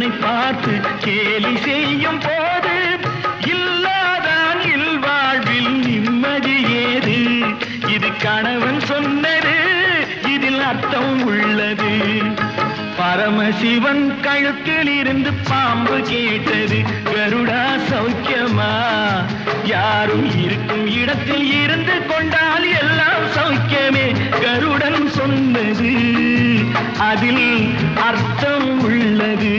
என்னை பார்த்து கேலி செய்யும் போது இல்லாதான் இல்வாழ்வில் நிம்மதி ஏது? இது கணவன் சொன்னது, இதில் அர்த்தம் உள்ளது. பரமசிவன் கழுத்தில் இருந்து பாம்பு கேட்டது, கருடா சௌக்கியமா? யாரும் இருக்கும் இடத்தில் இருந்து கொண்டால் எல்லாம் சௌக்கியமே. கருடன் சொன்னது, அதில் அர்த்தம் உள்ளது.